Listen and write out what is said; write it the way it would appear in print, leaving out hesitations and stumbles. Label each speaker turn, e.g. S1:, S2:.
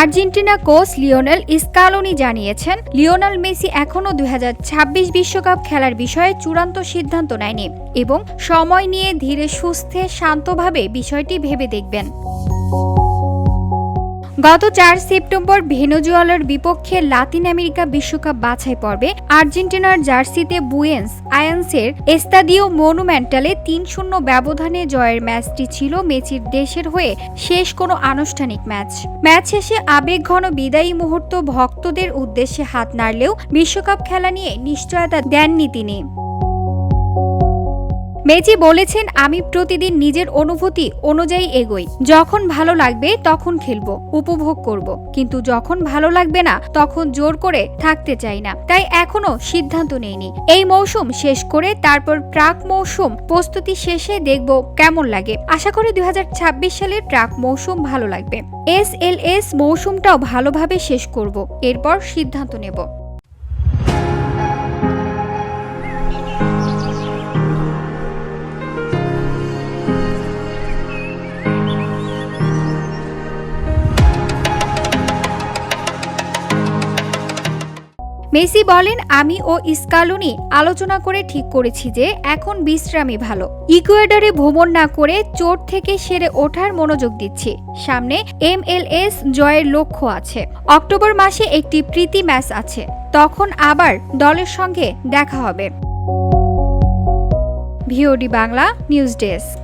S1: Argentina coach Lionel Scaloni জানিয়েছেন, Lionel Messi এখনও 2026 বিশ্বকাপ খেলার বিষয়ে চূড়ান্ত সিদ্ধান্ত নেয়নি এবং সময় নিয়ে ধীরে সুস্থে শান্তভাবে বিষয়টি ভেবে দেখবেন। গত 4 সেপ্টেম্বর ভেনেজুয়েলার বিপক্ষে লাতিন আমেরিকা বিশ্বকাপ বাছাই পর্বে আর্জেন্টিনার জার্সিতে বুয়েন্স আয়ার্সের এস্তাদিও মনুমেন্টালে 3-0 ব্যবধানে জয়ের ম্যাচটি ছিল মেসির দেশের হয়ে শেষ কোনো আনুষ্ঠানিক ম্যাচ। ম্যাচ শেষে আবেগঘন বিদায়ী মুহূর্ত ভক্তদের উদ্দেশ্যে হাত নাড়লেও বিশ্বকাপ খেলা নিয়ে নিশ্চয়তা দেননি তিনি। মেসি বলেছেন, আমি প্রতিদিন নিজের অনুভূতি অনুযায়ী এগোই। যখন ভালো লাগবে তখন খেলবো, উপভোগ করব, কিন্তু যখন ভালো লাগবে না তখন জোর করে থাকতে চাই না। তাই এখনো সিদ্ধান্ত নেইনি। এই মৌসুম শেষ করে তারপর প্রাক মৌসুম প্রস্তুতি শেষে দেখব কেমন লাগে। আশা করি 2026 সালের প্রাক মৌসুম ভালো লাগবে। এসএলএস মৌসুমটাও ভালোভাবে শেষ করব, এরপর সিদ্ধান্ত নেব। মেসি বলেন, আমি ও স্কালোনি আলোচনা করে ঠিক করেছি যে এখন বিশ্রামই ভালো। ইকুয়েডরে ভ্রমণ না করে চোট থেকে সেরে ওঠার মনোযোগ দিচ্ছি। সামনে MLS জয়ের লক্ষ্য আছে। অক্টোবর মাসে একটি প্রীতি ম্যাচ আছে, তখন আবার দলের সঙ্গে দেখা হবে। VOD Bangla news desk.